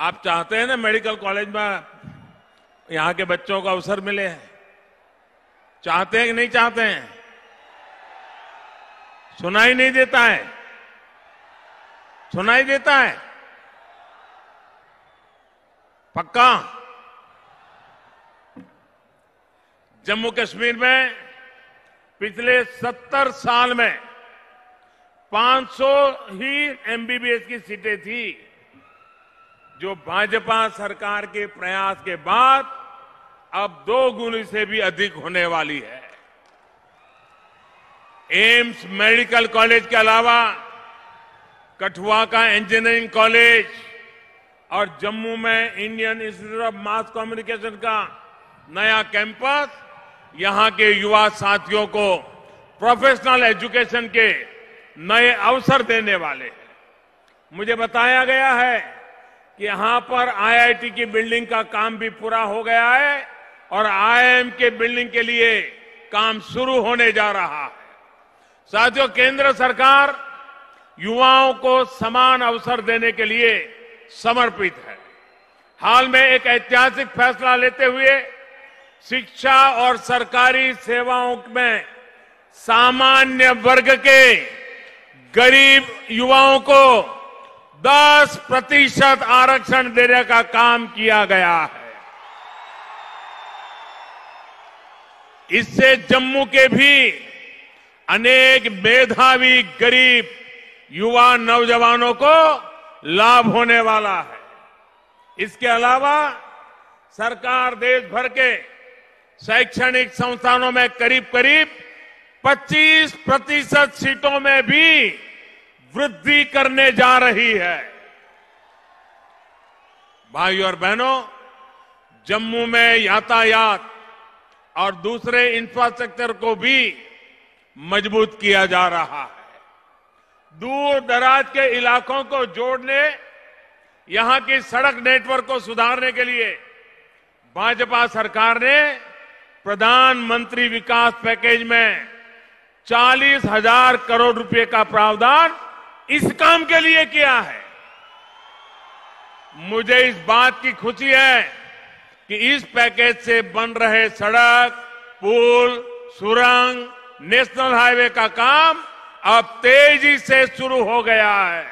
आप चाहते हैं ना मेडिकल कॉलेज में यहां के बच्चों को अवसर मिले। चाहते हैं कि नहीं चाहते हैं? सुनाई नहीं देता है? सुनाई देता है? पक्का? जम्मू कश्मीर में पिछले 70 साल में 500 ही एमबीबीएस की सीटें थी, जो भाजपा सरकार के प्रयास के बाद अब 2 गुनी से भी अधिक होने वाली है। एम्स मेडिकल कॉलेज के अलावा कठुआ का इंजीनियरिंग कॉलेज और जम्मू में Indian institute of mass communication का नया कैंपस यहां के युवा साथियों को प्रोफेशनल एजुकेशन के नए अवसर देने वाले हैं। मुझे बताया गया है कि यहां पर आईआईटी की बिल्डिंग का काम भी पूरा हो गया है और आईआईएम के बिल्डिंग के लिए काम शुरू होने जा रहा है। साथियों, केंद्र सरकार युवाओं को समान अवसर देने के लिए समर्पित है। हाल में एक ऐतिहासिक फैसला लेते हुए शिक्षा और सरकारी सेवाओं में सामान्य वर्ग के गरीब युवाओं को 10% आरक्षण देने का काम किया गया है। इससे जम्मू के भी अनेक मेधावी गरीब युवा नौजवानों को लाभ होने वाला है। इसके अलावा सरकार देश भर के शैक्षणिक संस्थानों में करीब करीब 25% सीटों में भी वृद्धि करने जा रही है। भाइयों और बहनों, जम्मू में यातायात और दूसरे इंफ्रास्ट्रक्चर को भी मजबूत किया जा रहा है। दूर दराज के इलाकों को जोड़ने, यहां की सड़क नेटवर्क को सुधारने के लिए भाजपा सरकार ने प्रधानमंत्री विकास पैकेज में 40,000 करोड़ रुपए का प्रावधान इस काम के लिए किया है। मुझे इस बात की खुशी है कि इस पैकेज से बन रहे सड़क, पुल, सुरंग, नेशनल हाईवे का काम अब तेजी से शुरू हो गया है।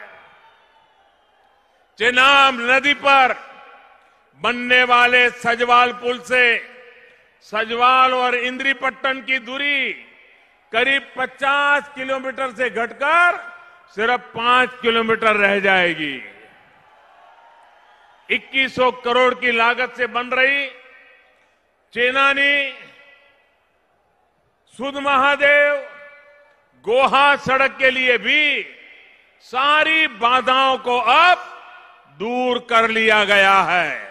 चेनाब नदी पर बनने वाले सजवाल पुल से सजवाल और इंद्रीपट्टन की दूरी करीब 50 किलोमीटर से घटकर सिर्फ 5 किलोमीटर रह जाएगी। 2100 करोड़ की लागत से बन रही चेनानी सुध महादेव गोहा सड़क के लिए भी सारी बाधाओं को अब दूर कर लिया गया है।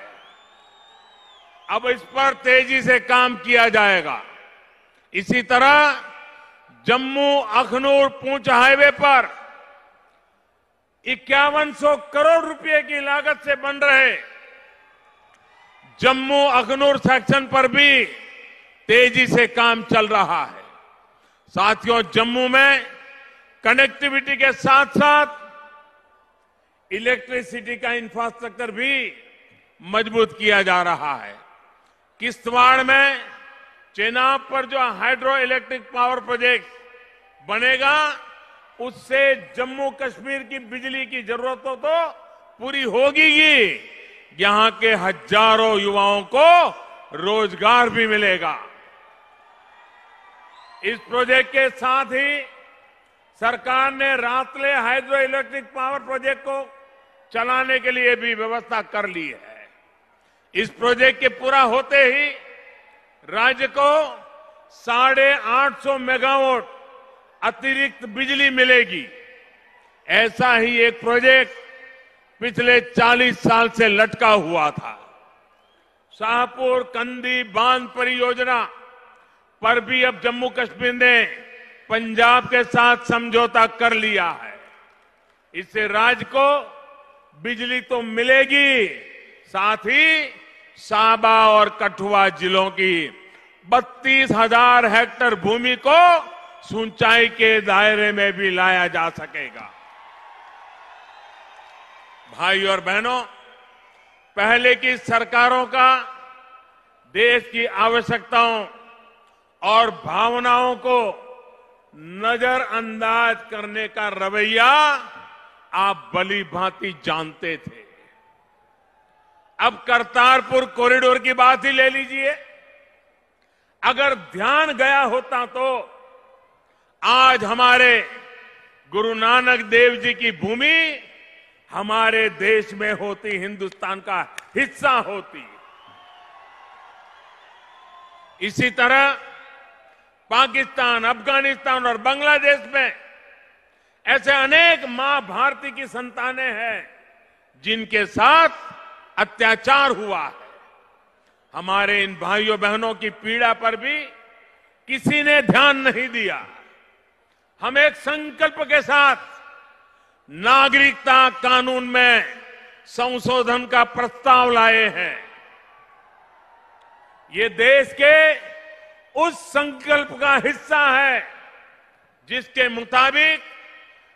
अब इस पर तेजी से काम किया जाएगा। इसी तरह जम्मू अखनूर पूंछ हाईवे पर 5100 करोड़ रुपए की लागत से बन रहे जम्मू अखनूर सेक्शन पर भी तेजी से काम चल रहा है। साथियों, जम्मू में कनेक्टिविटी के साथ साथ इलेक्ट्रिसिटी का इंफ्रास्ट्रक्चर भी मजबूत किया जा रहा है। किश्तवाड़ में चेनाब पर जो हाइड्रो इलेक्ट्रिक पावर प्रोजेक्ट बनेगा, उससे जम्मू कश्मीर की बिजली की जरूरतों तो पूरी होगी ही, यहां के हजारों युवाओं को रोजगार भी मिलेगा। इस प्रोजेक्ट के साथ ही सरकार ने रातले हाइड्रो इलेक्ट्रिक पावर प्रोजेक्ट को चलाने के लिए भी व्यवस्था कर ली है। इस प्रोजेक्ट के पूरा होते ही राज्य को 850 मेगावाट अतिरिक्त बिजली मिलेगी। ऐसा ही एक प्रोजेक्ट पिछले 40 साल से लटका हुआ था। शाहपुर कंदी बांध परियोजना पर भी अब जम्मू कश्मीर ने पंजाब के साथ समझौता कर लिया है। इससे राज्य को बिजली तो मिलेगी, साथ ही साबा और कठुआ जिलों की 32,000 हेक्टेयर भूमि को सिंचाई के दायरे में भी लाया जा सकेगा। भाइयों और बहनों, पहले की सरकारों का देश की आवश्यकताओं और भावनाओं को नजरअंदाज करने का रवैया आप भली भांति जानते थे। अब करतारपुर कॉरिडोर की बात ही ले लीजिए। अगर ध्यान गया होता तो आज हमारे गुरु नानक देव जी की भूमि हमारे देश में होती, हिंदुस्तान का हिस्सा होती। इसी तरह पाकिस्तान, अफगानिस्तान और बांग्लादेश में ऐसे अनेक मां भारती की संतानें हैं जिनके साथ अत्याचार हुआ है। हमारे इन भाइयों बहनों की पीड़ा पर भी किसी ने ध्यान नहीं दिया। हम एक संकल्प के साथ नागरिकता कानून में संशोधन का प्रस्ताव लाए हैं। ये देश के उस संकल्प का हिस्सा है जिसके मुताबिक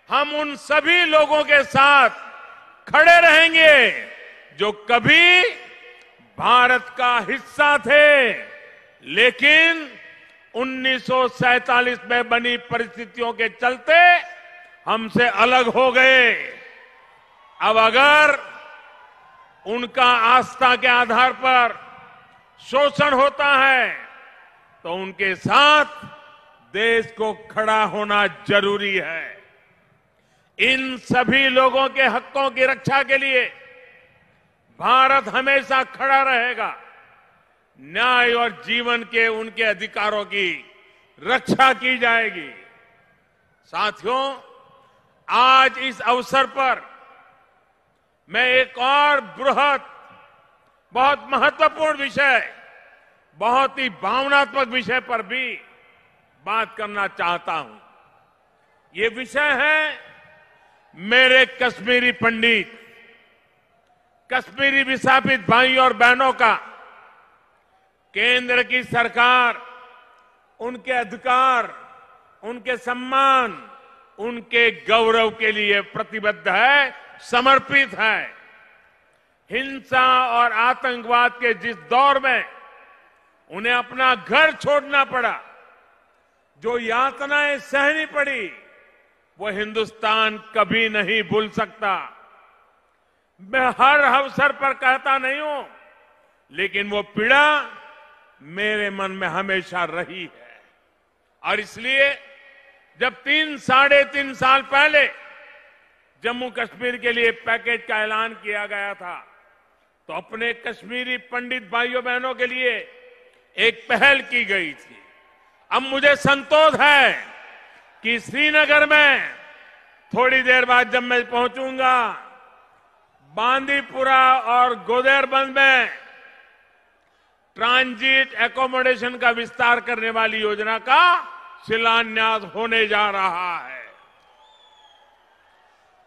हम उन सभी लोगों के साथ खड़े रहेंगे जो कभी भारत का हिस्सा थे, लेकिन 1947 में बनी परिस्थितियों के चलते हमसे अलग हो गए। अब अगर उनका आस्था के आधार पर शोषण होता है तो उनके साथ देश को खड़ा होना जरूरी है। इन सभी लोगों के हकों की रक्षा के लिए भारत हमेशा खड़ा रहेगा। न्याय और जीवन के उनके अधिकारों की रक्षा की जाएगी। साथियों, आज इस अवसर पर मैं एक और बृहद, बहुत महत्वपूर्ण विषय, बहुत ही भावनात्मक विषय पर भी बात करना चाहता हूं। ये विषय है मेरे कश्मीरी पंडित, कश्मीरी विस्थापित भाइयों और बहनों का। केंद्र की सरकार उनके अधिकार, उनके सम्मान, उनके गौरव के लिए प्रतिबद्ध है, समर्पित है। हिंसा और आतंकवाद के जिस दौर में उन्हें अपना घर छोड़ना पड़ा, जो यातनाएं सहनी पड़ी, वो हिंदुस्तान कभी नहीं भूल सकता। मैं हर अवसर पर कहता नहीं हूं, लेकिन वो पीड़ा मेरे मन में हमेशा रही है। और इसलिए जब 3-3.5 साल पहले जम्मू कश्मीर के लिए पैकेज का ऐलान किया गया था, तो अपने कश्मीरी पंडित भाइयों बहनों के लिए एक पहल की गई थी। अब मुझे संतोष है कि श्रीनगर में थोड़ी देर बाद जब मैं पहुंचूंगा, बांदीपुरा और गोदेरबंद में ट्रांजिट एकोमोडेशन का विस्तार करने वाली योजना का शिलान्यास होने जा रहा है।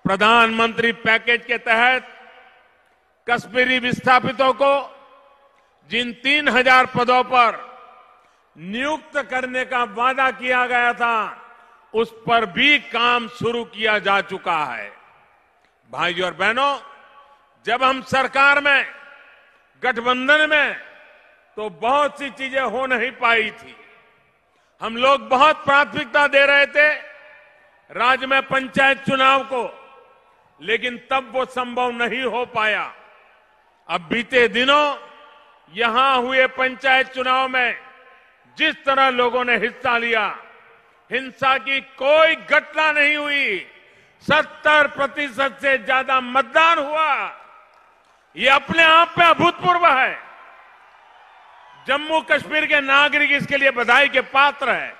प्रधानमंत्री पैकेज के तहत कश्मीरी विस्थापितों को जिन 3000 पदों पर नियुक्त करने का वादा किया गया था, उस पर भी काम शुरू किया जा चुका है। भाइयों और बहनों, जब हम सरकार में, गठबंधन में, तो बहुत सी चीजें हो नहीं पाई थी। हम लोग बहुत प्राथमिकता दे रहे थे राज्य में पंचायत चुनाव को, लेकिन तब वो संभव नहीं हो पाया। अब बीते दिनों यहां हुए पंचायत चुनाव में जिस तरह लोगों ने हिस्सा लिया, हिंसा की कोई घटना नहीं हुई। 70% से ज्यादा मतदान हुआ। ये अपने आप में अभूतपूर्व है। जम्मू कश्मीर के नागरिक इसके लिए बधाई के पात्र है।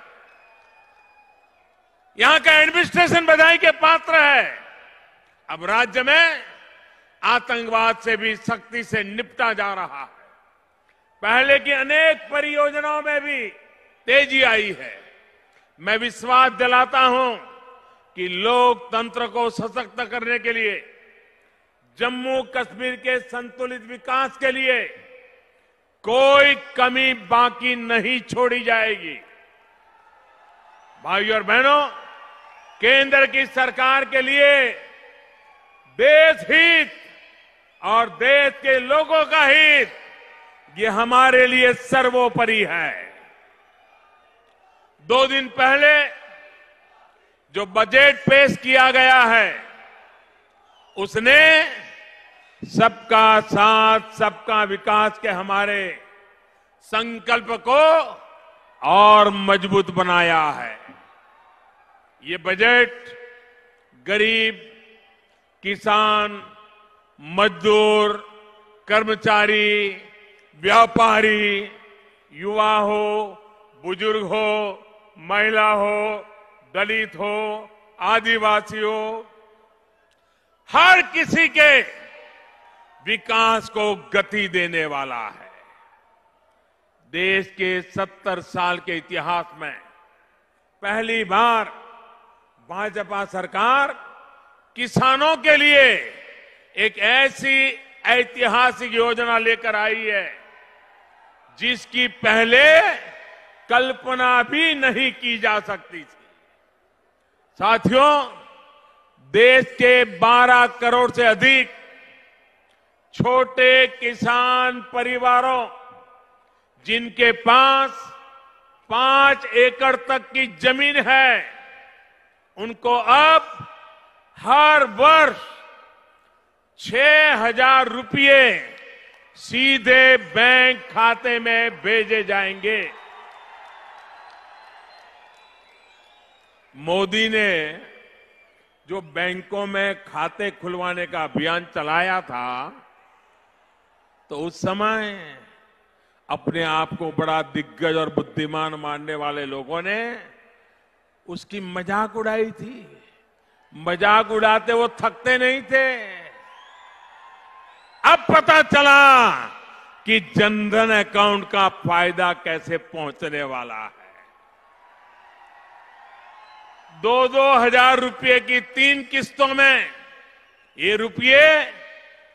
यहां का एडमिनिस्ट्रेशन बधाई के पात्र है। अब राज्य में आतंकवाद से भी सख्ती से निपटा जा रहा है। पहले की अनेक परियोजनाओं में भी तेजी आई है। मैं विश्वास दिलाता हूं कि लोकतंत्र को सशक्त करने के लिए, जम्मू कश्मीर के संतुलित विकास के लिए कोई कमी बाकी नहीं छोड़ी जाएगी। भाइयों और बहनों, केंद्र की सरकार के लिए देश हित और देश के लोगों का हित, ये हमारे लिए सर्वोपरि है। 2 दिन पहले जो बजट पेश किया गया है, उसने सबका साथ सबका विकास के हमारे संकल्प को और मजबूत बनाया है। ये बजट गरीब, किसान, मजदूर, कर्मचारी, व्यापारी, युवा हो, बुजुर्ग हो, महिला हो, दलित हो, आदिवासी हो, हर किसी के विकास को गति देने वाला है। देश के 70 साल के इतिहास में पहली बार भाजपा सरकार किसानों के लिए एक ऐसी ऐतिहासिक योजना लेकर आई है जिसकी पहले कल्पना भी नहीं की जा सकती थी। साथियों, देश के 12 करोड़ से अधिक छोटे किसान परिवारों, जिनके पास 5 एकड़ तक की जमीन है, उनको अब हर वर्ष 6,000 रुपये सीधे बैंक खाते में भेजे जाएंगे। मोदी ने जो बैंकों में खाते खुलवाने का अभियान चलाया था, तो उस समय अपने आप को बड़ा दिग्गज और बुद्धिमान मानने वाले लोगों ने उसकी मजाक उड़ाई थी। मजाक उड़ाते वो थकते नहीं थे। अब पता चला कि जनधन अकाउंट का फायदा कैसे पहुंचने वाला है। 2-2 हजार रुपये की 3 किस्तों में ये रुपये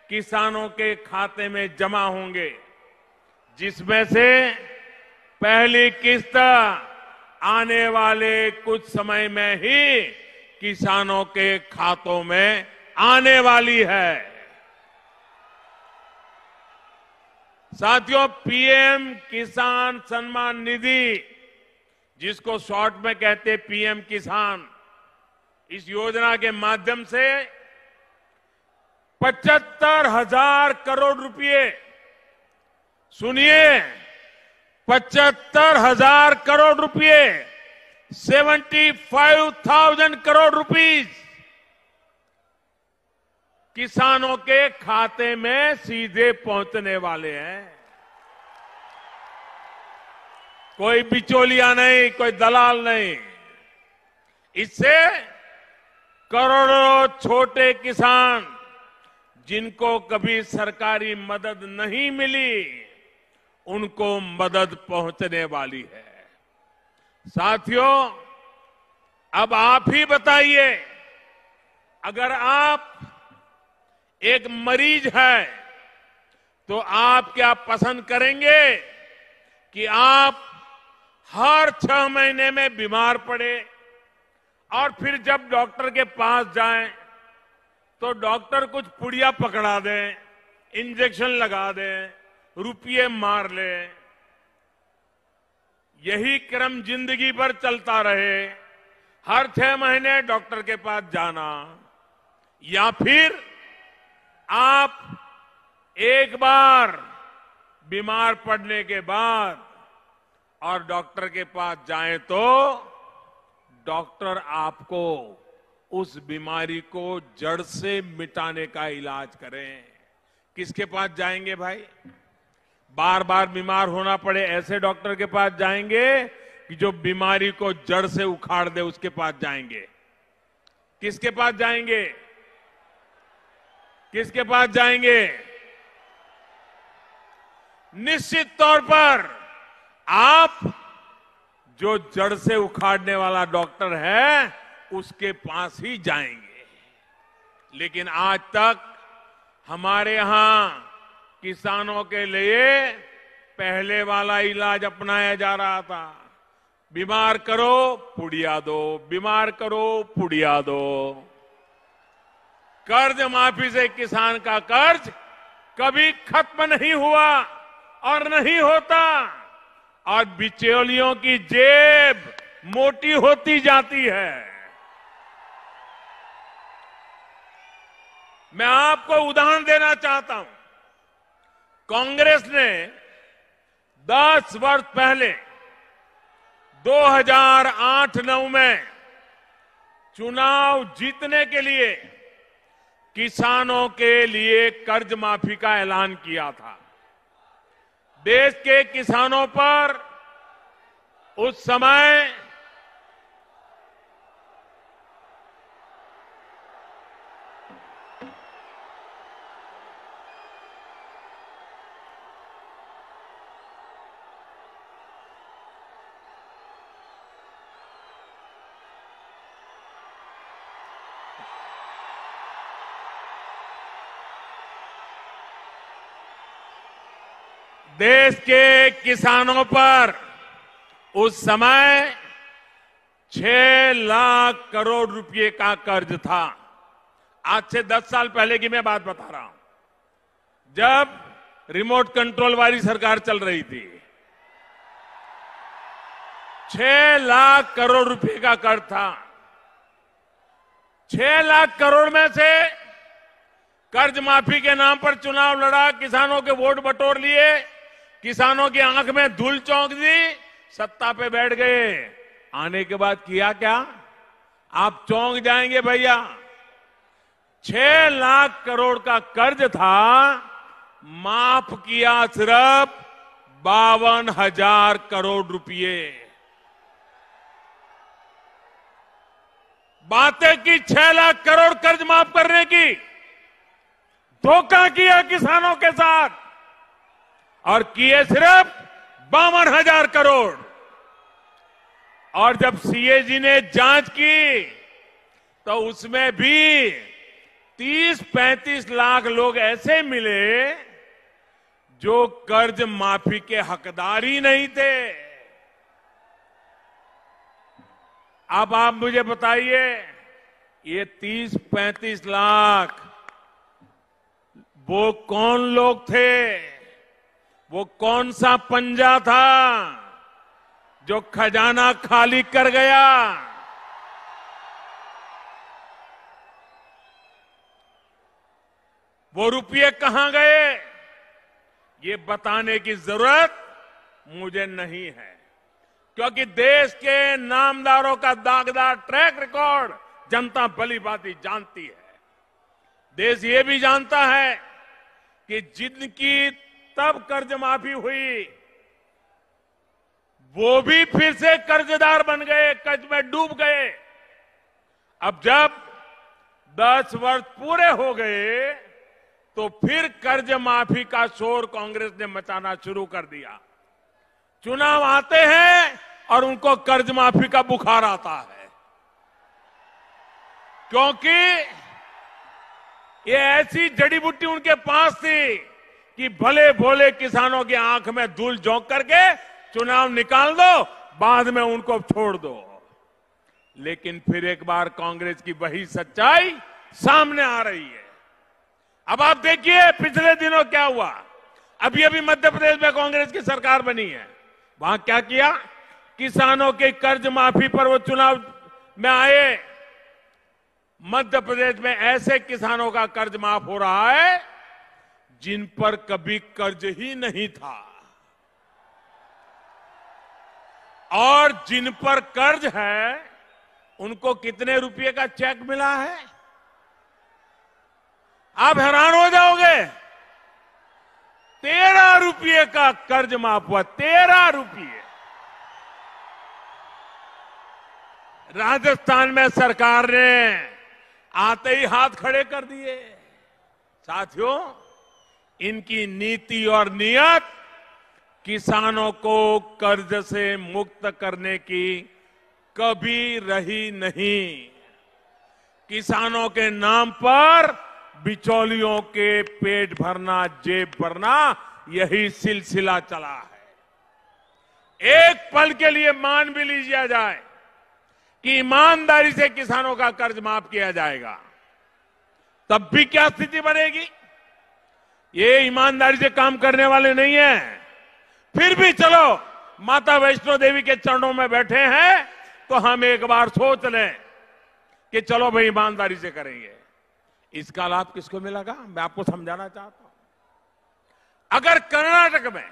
किसानों के खाते में जमा होंगे, जिसमें से पहली किस्त आने वाले कुछ समय में ही किसानों के खातों में आने वाली है। साथियों, पीएम किसान सम्मान निधि, जिसको शॉर्ट में कहते पीएम किसान, इस योजना के माध्यम से 75,000 करोड़ रुपए, सुनिए, 75,000 करोड़ रुपए, 75,000 करोड़ रुपीस किसानों के खाते में सीधे पहुंचने वाले हैं। कोई बिचौलिया नहीं, कोई दलाल नहीं। इससे करोड़ों छोटे किसान, जिनको कभी सरकारी मदद नहीं मिली, उनको मदद पहुंचने वाली है। साथियों, अब आप ही बताइए, अगर आप एक मरीज है तो आप क्या पसंद करेंगे कि आप हर 6 महीने में बीमार पड़े और फिर जब डॉक्टर के पास जाएं तो डॉक्टर कुछ पुड़िया पकड़ा दें, इंजेक्शन लगा दें, रुपये मार ले, यही क्रम जिंदगी भर चलता रहे, हर 6 महीने डॉक्टर के पास जाना, या फिर आप एक बार बीमार पड़ने के बाद और डॉक्टर के पास जाएं तो डॉक्टर आपको उस बीमारी को जड़ से मिटाने का इलाज करें। किसके पास जाएंगे भाई? बार बार बीमार होना पड़े ऐसे डॉक्टर के पास जाएंगे कि जो बीमारी को जड़ से उखाड़ दे, उसके पास जाएंगे? किसके पास जाएंगे? किसके पास जाएंगे? निश्चित तौर पर आप जो जड़ से उखाड़ने वाला डॉक्टर है उसके पास ही जाएंगे। लेकिन आज तक हमारे यहां किसानों के लिए पहले वाला इलाज अपनाया जा रहा था। बीमार करो पुड़िया दो, बीमार करो पुड़िया दो। कर्ज माफी से किसान का कर्ज कभी खत्म नहीं हुआ और नहीं होता और बिचौलियों की जेब मोटी होती जाती है। मैं आपको उदाहरण देना चाहता हूं। कांग्रेस ने 10 वर्ष पहले 2008-9 में चुनाव जीतने के लिए किसानों के लिए कर्ज माफी का ऐलान किया था। देश के किसानों पर उस समय देश के किसानों पर उस समय 6 लाख करोड़ रुपए का कर्ज था। आज से 10 साल पहले की मैं बात बता रहा हूं, जब रिमोट कंट्रोल वाली सरकार चल रही थी। 6 लाख करोड़ रुपए का कर्ज था। 6 लाख करोड़ में से कर्ज माफी के नाम पर चुनाव लड़ा, किसानों के वोट बटोर लिए, किसानों की आंख में धूल चौंक दी, सत्ता पे बैठ गए। आने के बाद किया क्या? आप चौंक जाएंगे भैया। 6 लाख करोड़ का कर्ज था, माफ किया सिर्फ 52,000 करोड़ रुपए। बातें की 6 लाख करोड़ कर्ज माफ करने की, धोखा किया किसानों के साथ और किए सिर्फ 52,000 करोड़। और जब सीएजी ने जांच की तो उसमें भी 30-35 लाख लोग ऐसे मिले जो कर्ज माफी के हकदार ही नहीं थे। अब आप मुझे बताइए, ये 30-35 लाख वो कौन लोग थे? वो कौन सा पंजा था जो खजाना खाली कर गया? वो रुपये कहां गए? ये बताने की जरूरत मुझे नहीं है, क्योंकि देश के नामदारों का दागदार ट्रैक रिकॉर्ड जनता भली भांति जानती है। देश ये भी जानता है कि जिनकी तब कर्ज माफी हुई वो भी फिर से कर्जदार बन गए, कर्ज में डूब गए। अब जब 10 वर्ष पूरे हो गए तो फिर कर्ज माफी का शोर कांग्रेस ने मचाना शुरू कर दिया। चुनाव आते हैं और उनको कर्ज माफी का बुखार आता है, क्योंकि ये ऐसी जड़ी बूटी उनके पास थी कि भले भोले किसानों की आंख में धूल झोंक करके चुनाव निकाल दो, बाद में उनको छोड़ दो। लेकिन फिर एक बार कांग्रेस की वही सच्चाई सामने आ रही है। अब आप देखिए पिछले दिनों क्या हुआ। अभी मध्य प्रदेश में कांग्रेस की सरकार बनी है, वहां क्या किया? किसानों के कर्ज माफी पर वो चुनाव में आए। मध्य प्रदेश में ऐसे किसानों का कर्ज माफ हो रहा है जिन पर कभी कर्ज ही नहीं था, और जिन पर कर्ज है उनको कितने रुपए का चेक मिला है? आप हैरान हो जाओगे। 13 रुपये का कर्ज माफ हुआ, 13 रुपये। राजस्थान में सरकार ने आते ही हाथ खड़े कर दिए। साथियों, इनकी नीति और नियत किसानों को कर्ज से मुक्त करने की कभी रही नहीं। किसानों के नाम पर बिचौलियों के पेट भरना, जेब भरना, यही सिलसिला चला है। एक पल के लिए मान भी लीजिए जाए कि ईमानदारी से किसानों का कर्ज माफ किया जाएगा, तब भी क्या स्थिति बनेगी? ये ईमानदारी से काम करने वाले नहीं है। फिर भी चलो माता वैष्णो देवी के चरणों में बैठे हैं तो हम एक बार सोच लें कि चलो भाई ईमानदारी से करेंगे। इसका लाभ किसको मिलेगा, मैं आपको समझाना चाहता हूं। अगर कर्नाटक में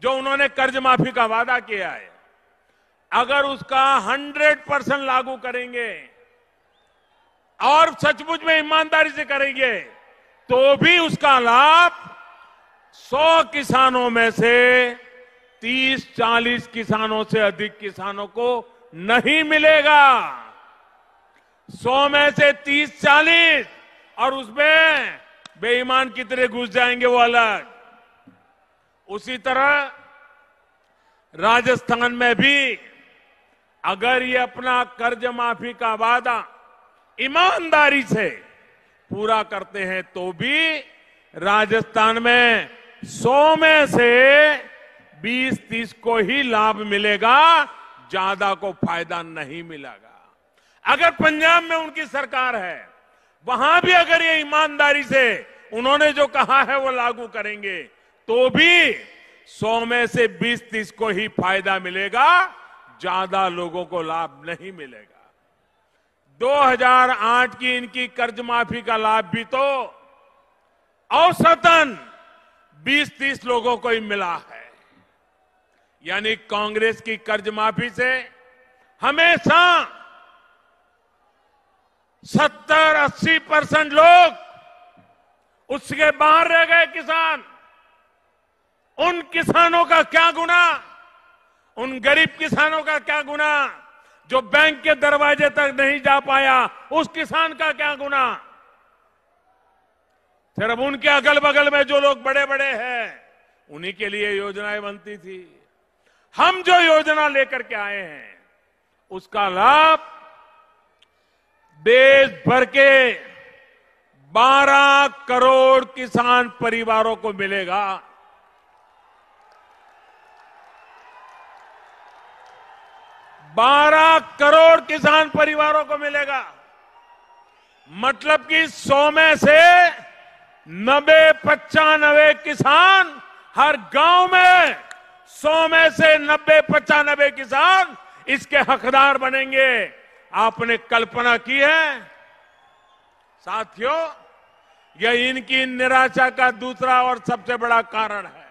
जो उन्होंने कर्ज माफी का वादा किया है, अगर उसका 100% लागू करेंगे और सचमुच में ईमानदारी से करेंगे तो भी उसका लाभ 100 किसानों में से 30-40 किसानों से अधिक किसानों को नहीं मिलेगा। 100 में से 30-40 और उसमें बेईमान कितने घुस जाएंगे वो अलग। उसी तरह राजस्थान में भी अगर ये अपना कर्ज माफी का वादा ईमानदारी से पूरा करते हैं तो भी राजस्थान में 100 में से 20-30 को ही लाभ मिलेगा, ज्यादा को फायदा नहीं मिलेगा। अगर पंजाब में उनकी सरकार है, वहां भी अगर ये ईमानदारी से उन्होंने जो कहा है वो लागू करेंगे तो भी 100 में से 20-30 को ही फायदा मिलेगा, ज्यादा लोगों को लाभ नहीं मिलेगा। 2008 की इनकी कर्ज माफी का लाभ भी तो औसतन 20-30 लोगों को ही मिला है। यानी कांग्रेस की कर्ज माफी से हमेशा 70-80% लोग उसके बाहर रह गए किसान। उन किसानों का क्या गुना, उन गरीब किसानों का क्या गुना जो बैंक के दरवाजे तक नहीं जा पाया, उस किसान का क्या गुना। सिर्फ उनके अगल बगल में जो लोग बड़े बड़े हैं उन्हीं के लिए योजनाएं बनती थी। हम जो योजना लेकर के आए हैं उसका लाभ देश भर के 12 करोड़ किसान परिवारों को मिलेगा। 12 करोड़ किसान परिवारों को मिलेगा। मतलब कि 100 में से 90-95 किसान हर गांव में 100 में से 90-95 किसान इसके हकदार बनेंगे। आपने कल्पना की है साथियों, यह इनकी निराशा का दूसरा और सबसे बड़ा कारण है।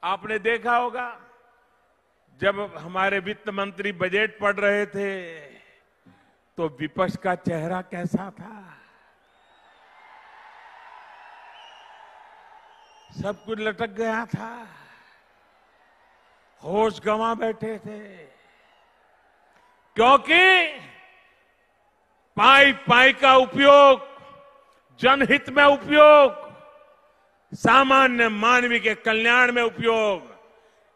आपने देखा होगा जब हमारे वित्त मंत्री बजट पढ़ रहे थे तो विपक्ष का चेहरा कैसा था, सब कुछ लटक गया था, होश गंवा बैठे थे, क्योंकि पाई पाई का उपयोग, जनहित में उपयोग, सामान्य मानवी के कल्याण में उपयोग,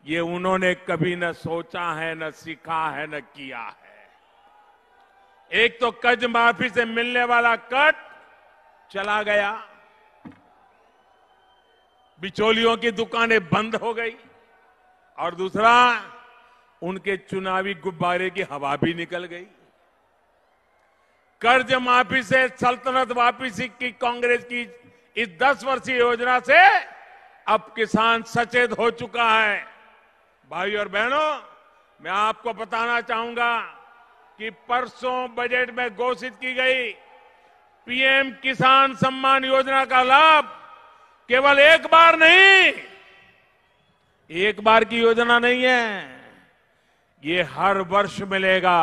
ये उन्होंने कभी न सोचा है, न सीखा है, न किया है। एक तो कर्ज माफी से मिलने वाला कट चला गया, बिचौलियों की दुकानें बंद हो गई, और दूसरा उनके चुनावी गुब्बारे की हवा भी निकल गई। कर्ज माफी से सल्तनत वापसी की कांग्रेस की इस 10 वर्षीय योजना से अब किसान सचेत हो चुका है। भाई और बहनों, मैं आपको बताना चाहूंगा कि परसों बजट में घोषित की गई पीएम किसान सम्मान योजना का लाभ केवल एक बार नहीं, एक बार की योजना नहीं है, ये हर वर्ष मिलेगा।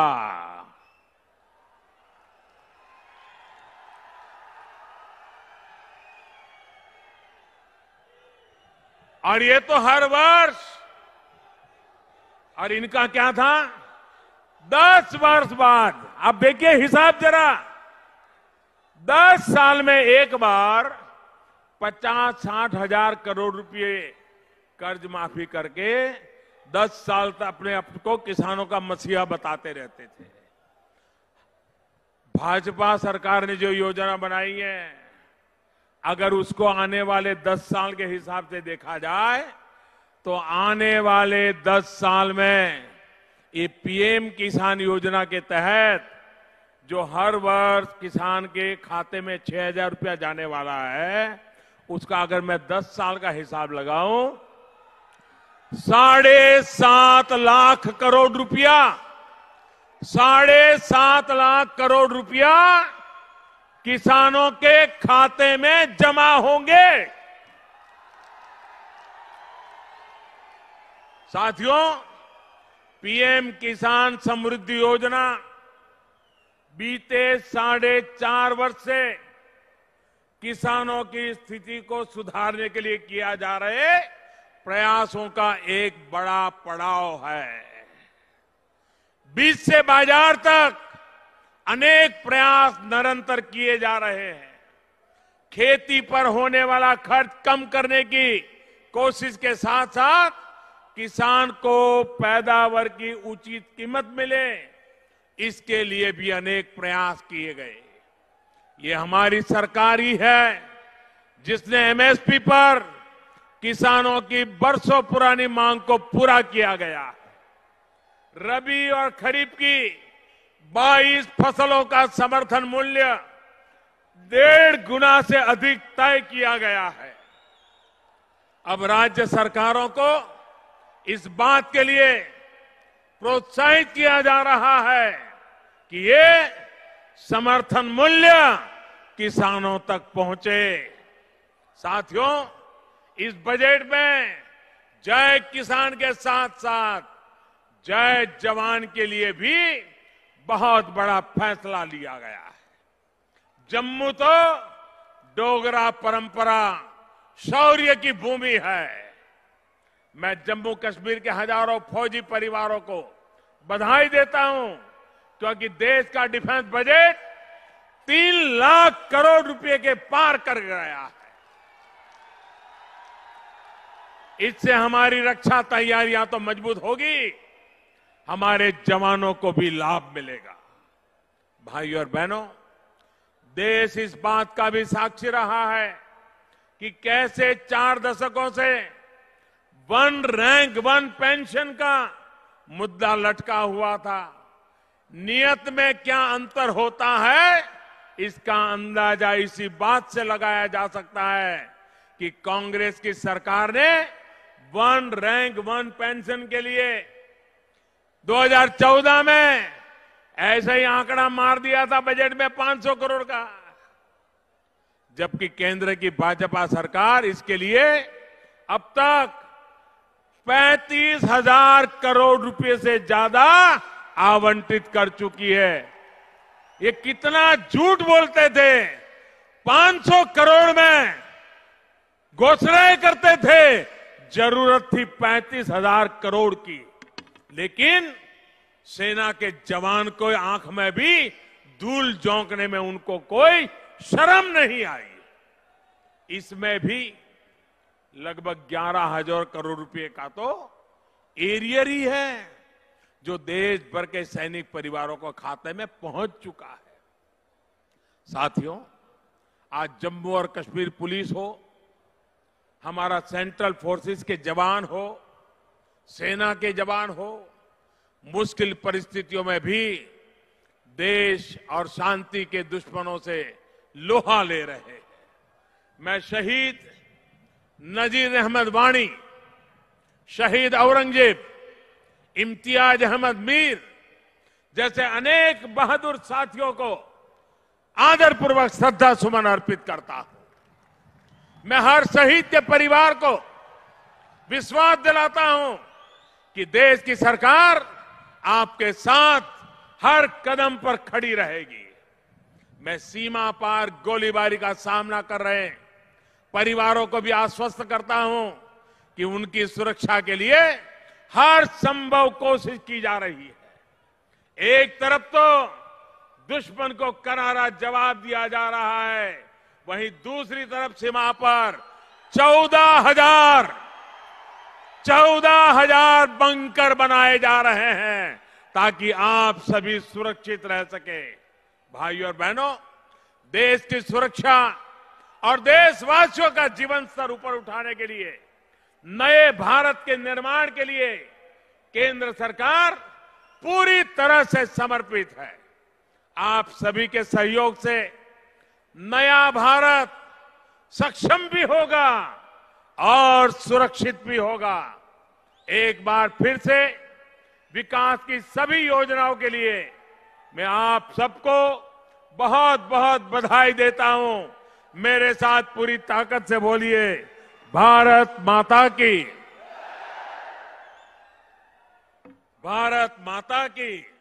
और ये तो हर वर्ष, और इनका क्या था 10 वर्ष बाद। अब देखिए हिसाब जरा, 10 साल में एक बार 50-60 हजार करोड़ रुपए कर्ज माफी करके 10 साल तक अपने आप को किसानों का मसीहा बताते रहते थे। भाजपा सरकार ने जो योजना बनाई है, अगर उसको आने वाले 10 साल के हिसाब से देखा जाए तो आने वाले 10 साल में ये पीएम किसान योजना के तहत जो हर वर्ष किसान के खाते में 6,000 रुपया जाने वाला है, उसका अगर मैं 10 साल का हिसाब लगाऊं, 7.5 लाख करोड़ रुपया, 7.5 लाख करोड़ रुपया किसानों के खाते में जमा होंगे। साथियों, पीएम किसान समृद्धि योजना बीते 4.5 वर्ष से किसानों की स्थिति को सुधारने के लिए किया जा रहे प्रयासों का एक बड़ा पड़ाव है। बीज से बाजार तक अनेक प्रयास निरंतर किए जा रहे हैं। खेती पर होने वाला खर्च कम करने की कोशिश के साथ साथ किसान को पैदावार की उचित कीमत मिले, इसके लिए भी अनेक प्रयास किए गए। ये हमारी सरकार ही है जिसने एमएसपी पर किसानों की बरसों पुरानी मांग को पूरा किया गया। रबी और खरीफ की 22 फसलों का समर्थन मूल्य 1.5 गुना से अधिक तय किया गया है। अब राज्य सरकारों को इस बात के लिए प्रोत्साहित किया जा रहा है कि ये समर्थन मूल्य किसानों तक पहुंचे। साथियों, इस बजट में जय किसान के साथ साथ जय जवान के लिए भी बहुत बड़ा फैसला लिया गया है। जम्मू तो डोगरा परंपरा शौर्य की भूमि है। मैं जम्मू कश्मीर के हजारों फौजी परिवारों को बधाई देता हूं, क्योंकि देश का डिफेंस बजट 3 लाख करोड़ रुपए के पार कर गया है। इससे हमारी रक्षा तैयारियां तो मजबूत होगी, हमारे जवानों को भी लाभ मिलेगा। भाइयों और बहनों, देश इस बात का भी साक्षी रहा है कि कैसे 4 दशकों से 1 रैंक 1 पेंशन का मुद्दा लटका हुआ था। नियत में क्या अंतर होता है, इसका अंदाजा इसी बात से लगाया जा सकता है कि कांग्रेस की सरकार ने 1 रैंक 1 पेंशन के लिए 2014 में ऐसा ही आंकड़ा मार दिया था बजट में 500 करोड़ का, जबकि केंद्र की भाजपा सरकार इसके लिए अब तक 35,000 करोड़ रुपए से ज्यादा आवंटित कर चुकी है। ये कितना झूठ बोलते थे, 500 करोड़ में घोषणाएं करते थे, जरूरत थी 35,000 करोड़ की। लेकिन सेना के जवान को आंख में भी धूल झोंकने में उनको कोई शर्म नहीं आई। इसमें भी लगभग 11,000 करोड़ रुपए का तो एरियर ही है जो देश भर के सैनिक परिवारों को खाते में पहुंच चुका है। साथियों, आज जम्मू और कश्मीर पुलिस हो, हमारा सेंट्रल फोर्सेस के जवान हो, सेना के जवान हो, मुश्किल परिस्थितियों में भी देश और शांति के दुश्मनों से लोहा ले रहे हैं। मैं शहीद नजीर अहमद वानी, शहीद औरंगजेब, इम्तियाज अहमद मीर जैसे अनेक बहादुर साथियों को आदरपूर्वक श्रद्धा सुमन अर्पित करता हूं। मैं हर शहीद के परिवार को विश्वास दिलाता हूं कि देश की सरकार आपके साथ हर कदम पर खड़ी रहेगी। मैं सीमा पार गोलीबारी का सामना कर रहे परिवारों को भी आश्वस्त करता हूं कि उनकी सुरक्षा के लिए हर संभव कोशिश की जा रही है। एक तरफ तो दुश्मन को करारा जवाब दिया जा रहा है, वहीं दूसरी तरफ सीमा पर 14,000 बंकर बनाए जा रहे हैं ताकि आप सभी सुरक्षित रह सके। भाइयों और बहनों, देश की सुरक्षा और देशवासियों का जीवन स्तर ऊपर उठाने के लिए, नए भारत के निर्माण के लिए केंद्र सरकार पूरी तरह से समर्पित है। आप सभी के सहयोग से नया भारत सक्षम भी होगा और सुरक्षित भी होगा। एक बार फिर से विकास की सभी योजनाओं के लिए मैं आप सबको बहुत बहुत बधाई देता हूं। मेरे साथ पूरी ताकत से बोलिए, भारत माता की, भारत माता की।